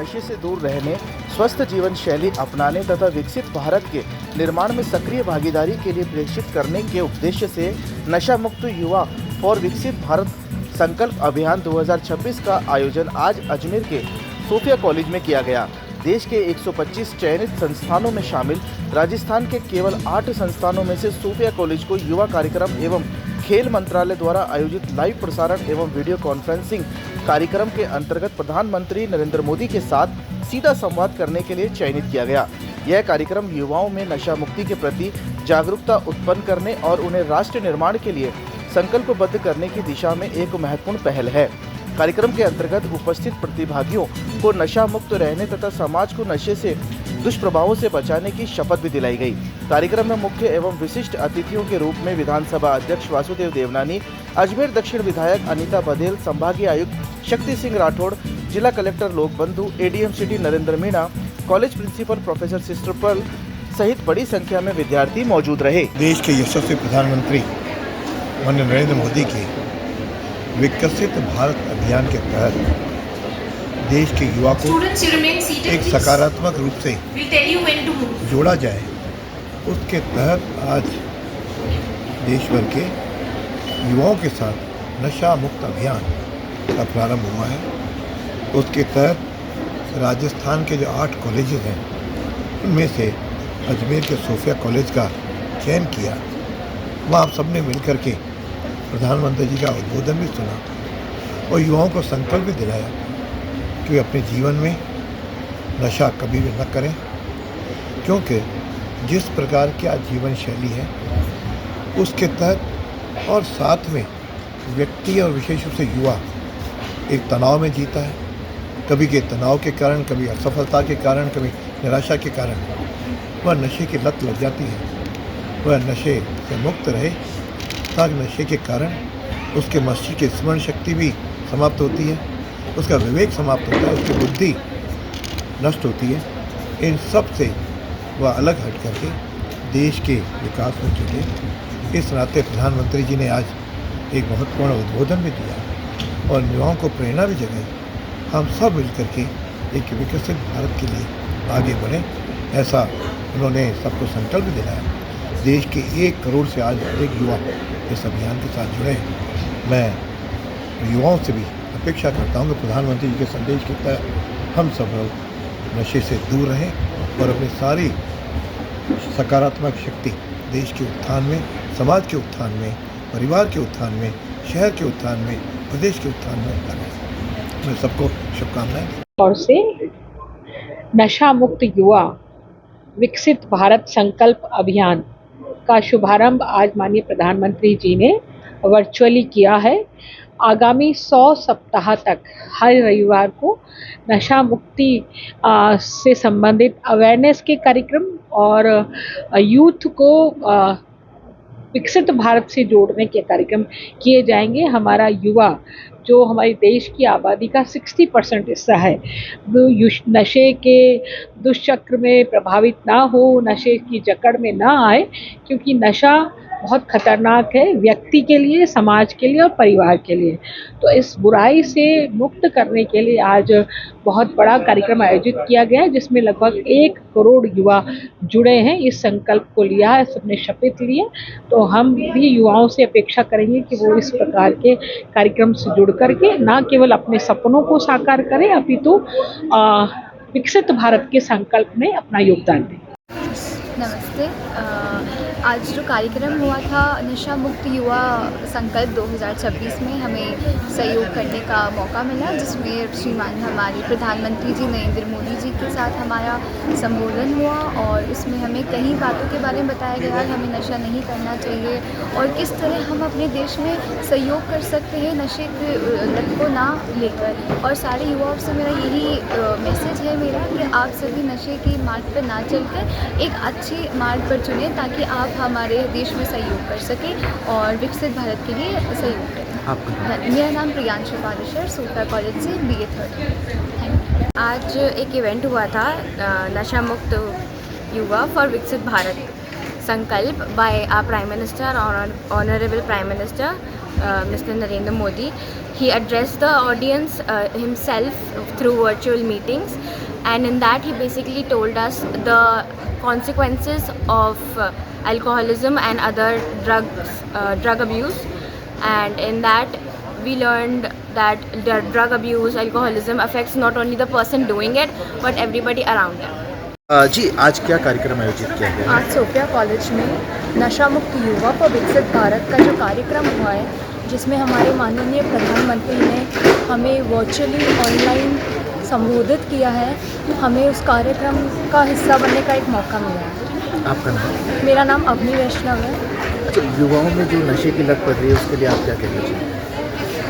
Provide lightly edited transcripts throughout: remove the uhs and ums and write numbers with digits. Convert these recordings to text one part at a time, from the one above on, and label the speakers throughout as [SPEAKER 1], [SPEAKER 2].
[SPEAKER 1] नशे से दूर रहने, स्वस्थ जीवन शैली अपनाने तथा विकसित भारत के निर्माण में सक्रिय भागीदारी के लिए प्रेषित करने के उद्देश्य से नशा मुक्त युवा फॉर विकसित भारत संकल्प अभियान 2026 का आयोजन आज अजमेर के सोफिया कॉलेज में किया गया। देश के 125 चयनित संस्थानों में शामिल राजस्थान के केवल 8 संस्थानों में से सोफिया कॉलेज को युवा कार्यक्रम एवं खेल मंत्रालय द्वारा आयोजित लाइव प्रसारण एवं वीडियो कॉन्फ्रेंसिंग कार्यक्रम के अंतर्गत प्रधानमंत्री नरेंद्र मोदी के साथ सीधा संवाद करने के लिए चयनित किया गया। यह कार्यक्रम युवाओं में नशा मुक्ति के प्रति जागरूकता उत्पन्न करने और उन्हें राष्ट्र निर्माण के लिए संकल्पबद्ध करने की दिशा में एक महत्वपूर्ण पहल है। कार्यक्रम के अंतर्गत उपस्थित प्रतिभागियों को नशा मुक्त रहने तथा समाज को नशे से दुष्प्रभावों से बचाने की शपथ भी दिलाई गई। कार्यक्रम में मुख्य एवं विशिष्ट अतिथियों के रूप में विधानसभा अध्यक्ष वासुदेव देवनानी, अजमेर दक्षिण विधायक अनीता बघेल, संभागीय आयुक्त शक्ति सिंह राठौड़, जिला collector Lokbandhu, ADM city Narendra Meena, college principal professor सिस्टरपल सहित बड़ी संख्या में विद्यार्थी मौजूद रहे।
[SPEAKER 2] देश के यशस्वी प्रधानमंत्री माननीय नरेंद्र मोदी के विकसित भारत अभियान के तहत देश के युवा को एक सकारात्मक रूप से जोड़ा जाए, उसके तहत आज देश भर के युवाओं के साथ नशा मुक्त अभियान का प्रारंभ हुआ है। उसके तहत राजस्थान के जो 8 कॉलेजेस हैं उनमें से अजमेर के सोफिया कॉलेज का चयन किया। वहाँ आप सबने मिलकर के प्रधानमंत्री जी का उद्बोधन भी सुना और युवाओं को संकल्प भी दिलाया कि वे अपने जीवन में नशा कभी भी न करें, क्योंकि जिस प्रकार की आज जीवन शैली है उसके तहत और साथ में व्यक्ति और विशेष रूप से युवा एक तनाव में जीता है। कभी के तनाव के कारण, कभी असफलता के कारण, कभी निराशा के कारण वह नशे की लत लग जाती है। वह नशे से मुक्त रहे ताकि नशे के कारण उसके मस्तिष्क की स्मरण शक्ति भी समाप्त होती है, उसका विवेक समाप्त होता है, उसकी बुद्धि नष्ट होती है। इन सब से वह अलग हट करके देश के विकास में जुटे। इस नाते प्रधानमंत्री जी ने आज एक महत्वपूर्ण उद्बोधन भी दिया और युवाओं को प्रेरणा भी जगाई। हम सब मिलकर के एक विकसित भारत के लिए आगे बढ़ें, ऐसा उन्होंने सबको संकल्प दिलाया। देश के 1 करोड़ से आज अधिक युवा इस अभियान के साथ जुड़े हैं। मैं युवाओं से भी अपेक्षा करता हूँ कि प्रधानमंत्री जी के संदेश के तहत हम सब लोग नशे से दूर रहें और अपनी सारी सकारात्मक शक्ति देश के उत्थान में, समाज के उत्थान में, परिवार के उत्थान में, शहर के उत्थान में, प्रदेश के उत्थान में लगाएं। मैं सबको शुभकामनाएं।
[SPEAKER 3] और से नशा मुक्त युवा विकसित भारत संकल्प अभियान का शुभारंभ आज माननीय प्रधानमंत्री जी ने वर्चुअली किया है। आगामी 100 सप्ताह तक हर रविवार को नशा मुक्ति से संबंधित अवेयरनेस के कार्यक्रम और यूथ को विकसित भारत से जोड़ने के कार्यक्रम किए जाएंगे। हमारा युवा जो हमारे देश की आबादी का 60% हिस्सा है, वो नशे के दुष्चक्र में प्रभावित ना हो, नशे की जकड़ में ना आए, क्योंकि नशा बहुत खतरनाक है व्यक्ति के लिए, समाज के लिए और परिवार के लिए। तो इस बुराई से मुक्त करने के लिए आज बहुत बड़ा कार्यक्रम आयोजित किया गया है, जिसमें लगभग 1 करोड़ युवा जुड़े हैं, इस संकल्प को लिया है, सबने शपथ ली है। तो हम भी युवाओं से अपेक्षा करेंगे कि वो इस प्रकार के कार्यक्रम से जुड़ करके न केवल अपने सपनों को साकार करें, अपितु विकसित भारत के संकल्प में अपना योगदान दें।
[SPEAKER 4] नमस्ते। आज जो कार्यक्रम हुआ था नशा मुक्त युवा संकल्प 2026 में हमें सहयोग करने का मौका मिला, जिसमें श्रीमान हमारे प्रधानमंत्री जी नरेंद्र मोदी जी के साथ हमारा संबोधन हुआ और इसमें हमें कई बातों के बारे में बताया गया कि हमें नशा नहीं करना चाहिए और किस तरह हम अपने देश में सहयोग कर सकते हैं नशे के लत को ना लेकर। और सारे युवाओं से मेरा यही मैसेज है मेरा कि आप सभी नशे के मार्ग पर ना चलकर एक अच्छे मार्ग पर चुनें, ताकि आप हमारे देश में सहयोग कर सकें और विकसित भारत के लिए सहयोग करें। मेरा नाम प्रियांशु पादेसर, सोफिया कॉलेज से BA 3rd।
[SPEAKER 5] आज एक इवेंट हुआ था नशा मुक्त युवा फॉर विकसित Bharat Sankalp by our Prime Minister, Honorable Prime Minister, Mr. Narendra Modi. He addressed the audience himself through virtual meetings, and in that he basically told us the consequences of alcoholism and other drug abuse, and in that we learned that the drug abuse, alcoholism affects not only the person doing it but everybody around him.
[SPEAKER 1] जी आज क्या कार्यक्रम आयोजित किया गया है?
[SPEAKER 4] आज Sophia college में नशा मुक्त युवा पर विकसित भारत का जो कार्यक्रम हुआ है, जिसमें हमारे माननीय प्रधानमंत्री ने हमें वर्चुअली ऑनलाइन संबोधित किया है, हमें उस कार्यक्रम का हिस्सा बनने का एक मौका मिला है।
[SPEAKER 1] आपका नाम?
[SPEAKER 4] मेरा नाम अवनी वैष्णव है।
[SPEAKER 1] अच्छा, युवाओं में जो नशे की लत पड़ रही है उसके लिए आप क्या कहना चाहिए?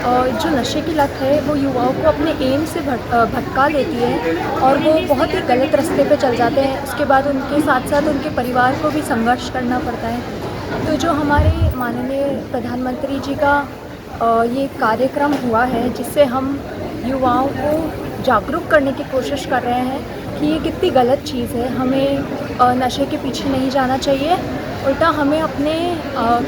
[SPEAKER 4] और जो नशे की लत है वो युवाओं को अपने एम से भटका देती है और वो बहुत ही गलत रास्ते पे चल जाते हैं। उसके बाद उनके साथ साथ उनके परिवार को भी संघर्ष करना पड़ता है। तो जो हमारे माननीय प्रधानमंत्री जी का ये कार्यक्रम हुआ है, जिससे हम युवाओं को जागरूक करने की कोशिश कर रहे हैं कि ये कितनी गलत चीज़ है, हमें नशे के पीछे नहीं जाना चाहिए, उल्टा हमें अपने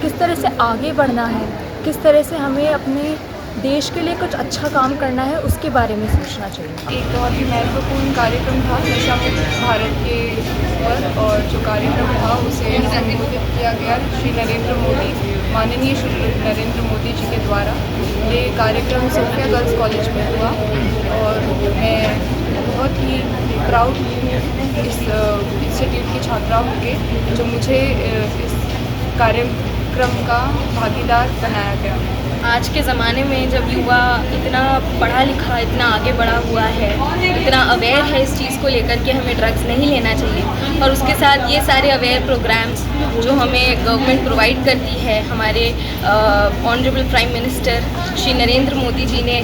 [SPEAKER 4] किस तरह से आगे बढ़ना है, किस तरह से हमें अपने देश के लिए कुछ अच्छा काम करना है, उसके बारे में सोचना चाहिए।
[SPEAKER 6] एक बहुत ही महत्वपूर्ण कार्यक्रम था नशा मुक्त भारत के ऊपर, और जो कार्यक्रम था उसे संबोधित किया गया श्री नरेंद्र मोदी, माननीय श्री नरेंद्र मोदी जी के द्वारा। ये कार्यक्रम सोफिया गर्ल्स कॉलेज में हुआ और मैं बहुत ही प्राउड हूँ इस इंस्टीट्यूट की छात्रा होके जो मुझे इस कार्यक्रम का भागीदार बनाया गया।
[SPEAKER 5] आज के ज़माने में जब युवा इतना पढ़ा लिखा, इतना आगे बढ़ा हुआ है, इतना अवेयर है इस चीज़ को लेकर कि हमें ड्रग्स नहीं लेना चाहिए, और उसके साथ ये सारे अवेयर प्रोग्राम्स जो हमें गवर्नमेंट प्रोवाइड करती है, हमारे honourable prime minister Shri Narendra Modi ji ने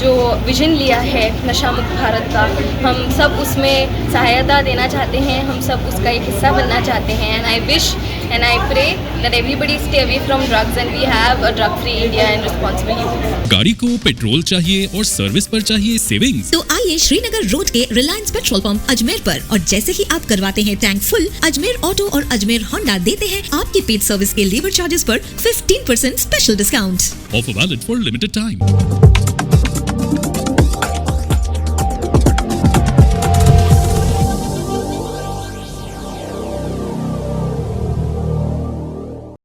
[SPEAKER 5] जो विजन लिया है नशा मुक्त भारत का, हम सब उसमें सहायता देना चाहते हैं, हम सब उसका एक हिस्सा बनना चाहते हैं। And I wish and I pray that everybody stay away from drugs and we have a drug free India and responsible youth.
[SPEAKER 7] गाड़ी को पेट्रोल चाहिए और सर्विस पर चाहिए सेविंग्स,
[SPEAKER 8] तो आइए श्रीनगर रोड के रिलायंस पेट्रोल पंप अजमेर पर, और जैसे ही आप करवाते हैं टैंक फुल, अजमेर ऑटो और अजमेर होंडा देते हैं आपकी पेड सर्विस के लेबर चार्जेस पर 15% special discount.
[SPEAKER 7] Offer valid for limited time.